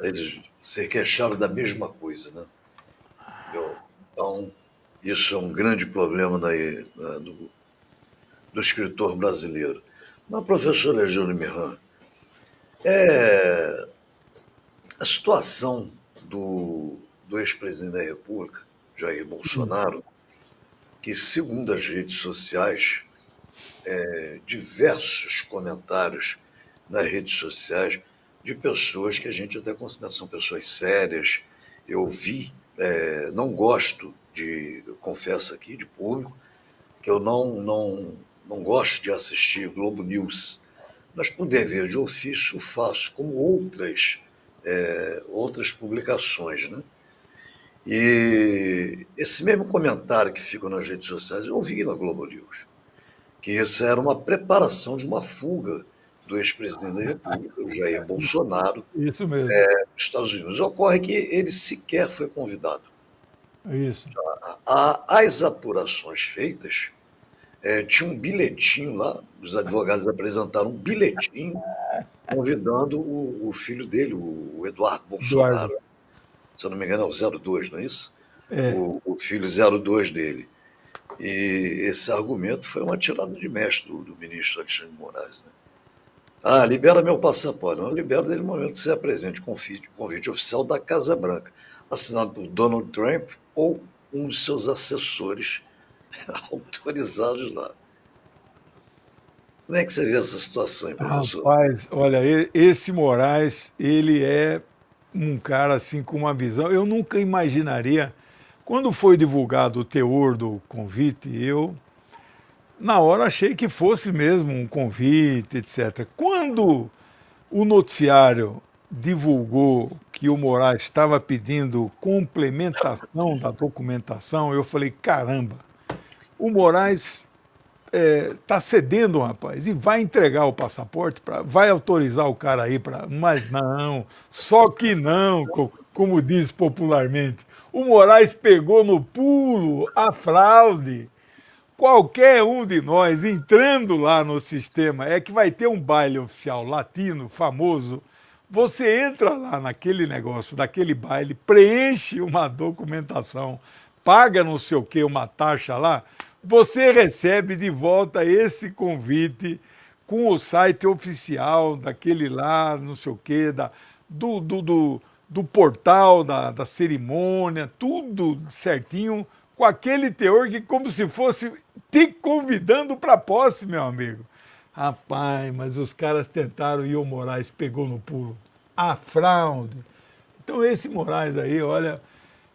eles se queixaram da mesma coisa, né? Então, isso é um grande problema do escritor brasileiro. Mas, professor Legione Mirran, a situação do ex-presidente da República, Jair Bolsonaro, que, segundo as redes sociais, diversos comentários nas redes sociais de pessoas que a gente até considera são pessoas sérias. Eu vi, não gosto eu confesso aqui, de público, que eu não gosto de assistir Globo News, mas por dever de ofício faço como outras publicações, né? E esse mesmo comentário que fica nas redes sociais, eu ouvi na Globo News, que isso era uma preparação de uma fuga do ex-presidente da República, o Jair Bolsonaro, Isso mesmo. dos Estados Unidos. Ocorre que ele sequer foi convidado. Isso. As apurações feitas, tinha um bilhetinho lá, os advogados apresentaram um bilhetinho convidando o filho dele, o Eduardo Bolsonaro. Eduardo. Se eu não me engano, é o 02, não é isso? É. O filho 02 dele. E esse argumento foi uma tirada de mestre do ministro Alexandre de Moraes, né? Libera meu passaporte. Não libera dele no momento que você apresente convite oficial da Casa Branca, assinado por Donald Trump ou um dos seus assessores autorizados lá. Como é que você vê essa situação, hein, professor? Rapaz, olha, esse Moraes, ele é um cara assim com uma visão. Eu nunca imaginaria. Quando foi divulgado o teor do convite, eu, na hora, achei que fosse mesmo um convite, etc. Quando o noticiário divulgou que o Moraes estava pedindo complementação da documentação, eu falei, caramba, o Moraes está cedendo, rapaz, e vai entregar o passaporte, vai autorizar o cara aí para... Mas não, só que não, como diz popularmente. O Moraes pegou no pulo a fraude. Qualquer um de nós entrando lá no sistema, é que vai ter um baile oficial latino famoso, você entra lá naquele negócio, daquele baile, preenche uma documentação, paga não sei o que, uma taxa lá, você recebe de volta esse convite com o site oficial daquele lá, não sei o que, do portal da cerimônia, tudo certinho, com aquele teor que como se fosse te convidando para a posse, meu amigo. Rapaz, mas os caras tentaram e o Moraes pegou no pulo. A fraude. Então esse Moraes aí, olha...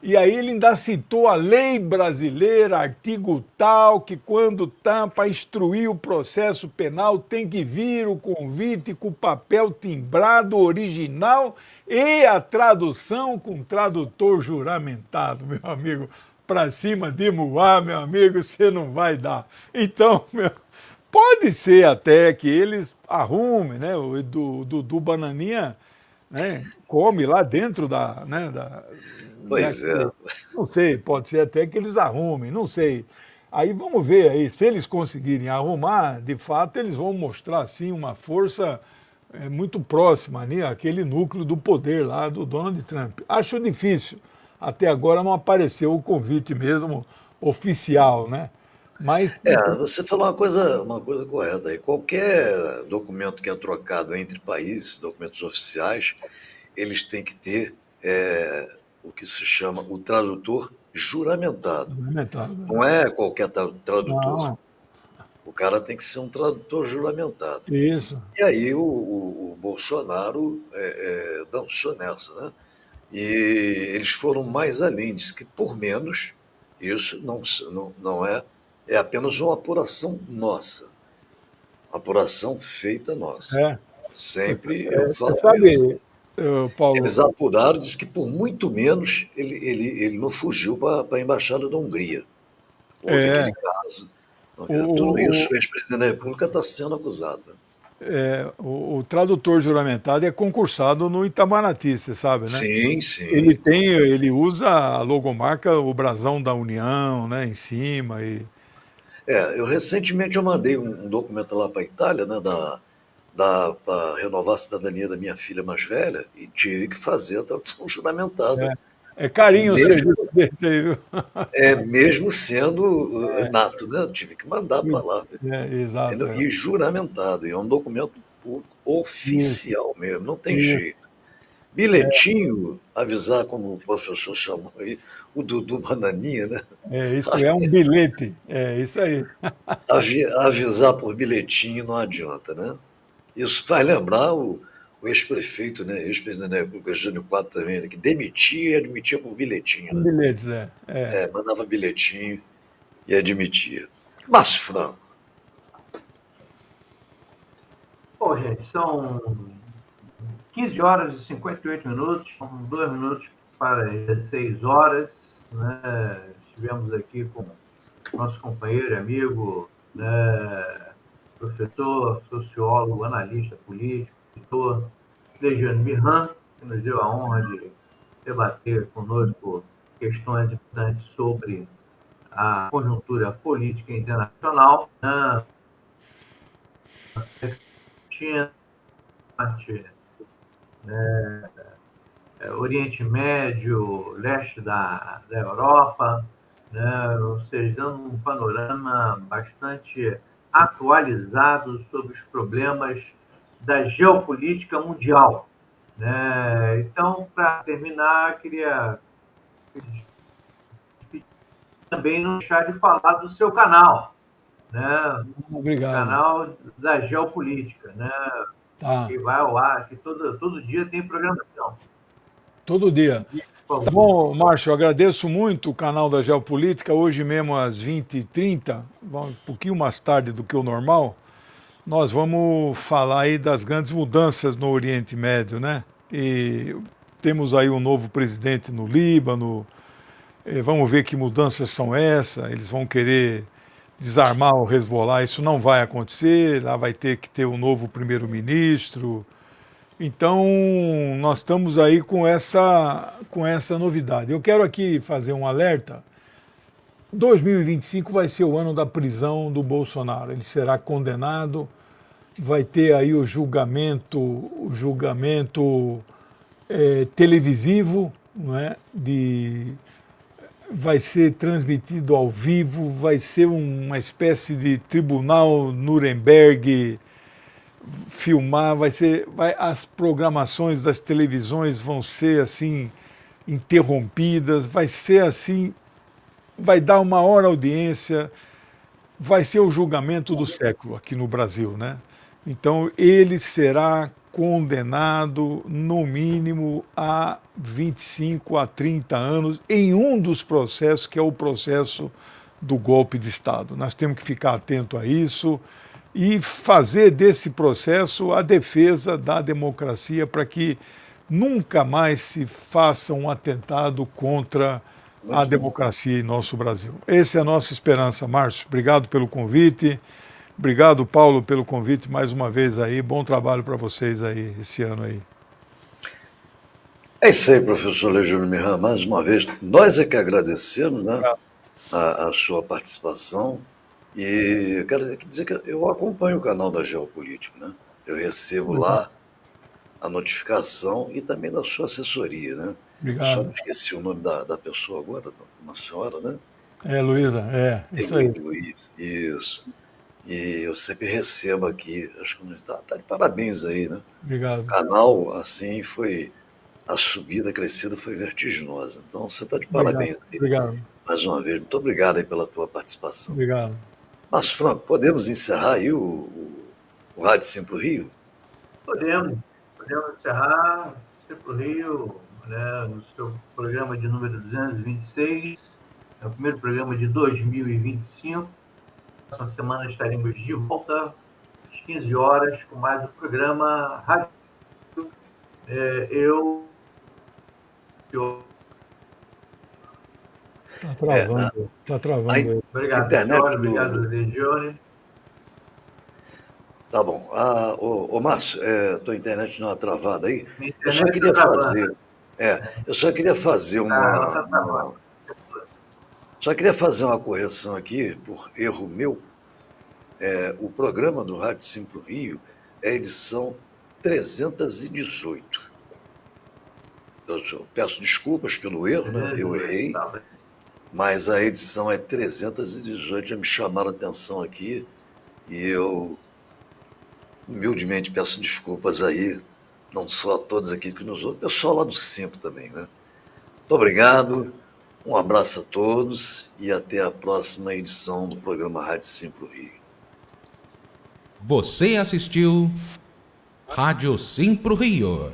E aí ele ainda citou a lei brasileira, artigo tal, que quando tá para instruir o processo penal tem que vir o convite com o papel timbrado original e a tradução com tradutor juramentado, meu amigo. Para cima de Moá, meu amigo, você não vai dar. Então, pode ser até que eles arrumem, né? O Dudu Bananinha né? Come lá dentro né, Pois é. não sei, pode ser até que eles arrumem, não sei. Aí vamos ver aí, se eles conseguirem arrumar, de fato eles vão mostrar assim uma força muito próxima, né, àquele núcleo do poder lá do Donald Trump. Acho difícil. Até agora não apareceu o convite mesmo oficial, né? Mas Você falou uma coisa correta aí. Qualquer documento que é trocado entre países, documentos oficiais, eles têm que ter o que se chama o tradutor juramentado. lamentável. Não é qualquer tradutor. Não, O cara tem que ser um tradutor juramentado. isso. E aí o Bolsonaro dançou nessa, né? E eles foram mais além, diz que por menos, isso não é apenas uma apuração nossa, apuração feita nossa. É. Sempre eu Você falo isso. sabe, Paulo, Eles apuraram, diz que por muito menos ele não fugiu para a Embaixada da Hungria. Houve aquele é, caso. Tudo o, isso, o ex-presidente da República está sendo acusado, né? o tradutor juramentado é concursado no Itamaraty, você sabe, né? Sim, sim, com certeza. Ele usa a logomarca, o brasão da União, né, em cima e Recentemente eu mandei um documento lá para a Itália, né, para renovar a cidadania da minha filha mais velha, e tive que fazer a tradução juramentada, é carinho o mesmo, serviço desse aí, viu? mesmo sendo nato, né? Eu tive que mandar para lá, Exato, entendeu? E juramentado, e é um documento público isso, oficial mesmo, não tem isso, jeito. Bilhetinho, avisar, como o professor chamou aí, o Dudu Bananinha, né? isso é um bilhete, é isso aí. Avisar por bilhetinho não adianta, né? Isso faz lembrar o ex-prefeito, né? Ex-presidente da República, Jânio Quadros também, né? Que demitia e admitia por bilhetinho, Um né? bilhetes, Mandava bilhetinho e admitia. Márcio Franco. Bom, gente, são 15 horas e 58 minutos, são 2 minutos para as 16 horas. Né? Estivemos aqui com nosso companheiro e amigo, né? Professor, sociólogo, analista político, escritor, Lejano Mirran, que nos deu a honra de debater conosco questões importantes sobre a conjuntura política internacional, né? China, Oriente Médio, leste da Europa, né? Ou seja, dando um panorama bastante atualizado sobre os problemas da geopolítica mundial. Né? Então, para terminar, queria também não deixar de falar do seu canal, né? Obrigado. Canal da geopolítica, né? Tá, Que vai ao ar, que todo dia tem programação. todo dia. Por Tá favor. bom, Márcio, eu agradeço muito o canal da Geopolítica. Hoje mesmo às 20h30, um pouquinho mais tarde do que o normal, nós vamos falar aí das grandes mudanças no Oriente Médio, né? E temos aí um novo presidente no Líbano. Vamos ver que mudanças são essas. Eles vão querer desarmar o Hezbollah. Isso não vai acontecer. Lá vai ter que ter um novo primeiro-ministro. Então, nós estamos aí com essa novidade. Eu quero aqui fazer um alerta. 2025 vai ser o ano da prisão do Bolsonaro. Ele será condenado, vai ter aí o julgamento televisivo, não é? Vai ser transmitido ao vivo, vai ser uma espécie de tribunal Nuremberg filmar, as programações das televisões vão ser assim interrompidas, vai ser assim, vai dar uma maior audiência, vai ser o julgamento do século aqui no Brasil, né? Então ele será condenado no mínimo a 25 a 30 anos em um dos processos, que é o processo do golpe de Estado. Nós temos que ficar atento a isso e fazer desse processo a defesa da democracia para que nunca mais se faça um atentado contra a democracia em nosso Brasil. Essa é a nossa esperança, Márcio. Obrigado pelo convite. Obrigado, Paulo, pelo convite mais uma vez aí. Bom trabalho para vocês aí esse ano aí. É isso aí, professor Legílio Mirran, mais uma vez, nós é que agradecemos, né, a sua participação, e eu quero dizer que eu acompanho o canal da Geopolítica, né, eu recebo lá a notificação e também da sua assessoria, né, eu só me Obrigado. esqueci o nome da pessoa agora, uma senhora, né, É, Luísa, isso aí. Luiz, isso, e eu sempre recebo aqui, acho que tá de parabéns aí, né, o Obrigado. canal, assim, a subida, a crescida foi vertiginosa. Então, você está de Obrigado. parabéns aí, Obrigado. mais uma vez. Muito obrigado aí pela tua participação. Obrigado. Mas, Franco, podemos encerrar aí o Rádio Simpro Rio? Podemos encerrar sempre o Rio, né, no seu programa de número 226, é o primeiro programa de 2025. Essa semana estaremos de volta às 15 horas com mais um programa Rádio. Eu Tá travando aí. Obrigado, internet Jorge. Obrigado, Legione. Tá bom. Márcio, tua internet não é travada aí? Minha Eu só internet queria está travando. fazer Ela está travando. só queria fazer uma correção aqui, por erro meu. O programa do Rádio Simpro Rio é a edição 318. Eu peço desculpas pelo erro, né? Eu errei, mas a edição é 318, já me chamaram a atenção aqui e eu humildemente peço desculpas aí, não só a todos aqui que nos ouvem, pessoal lá do Simpro também, né? Muito obrigado, um abraço a todos e até a próxima edição do programa Rádio Simpro Rio. Você assistiu Rádio Simpro Rio.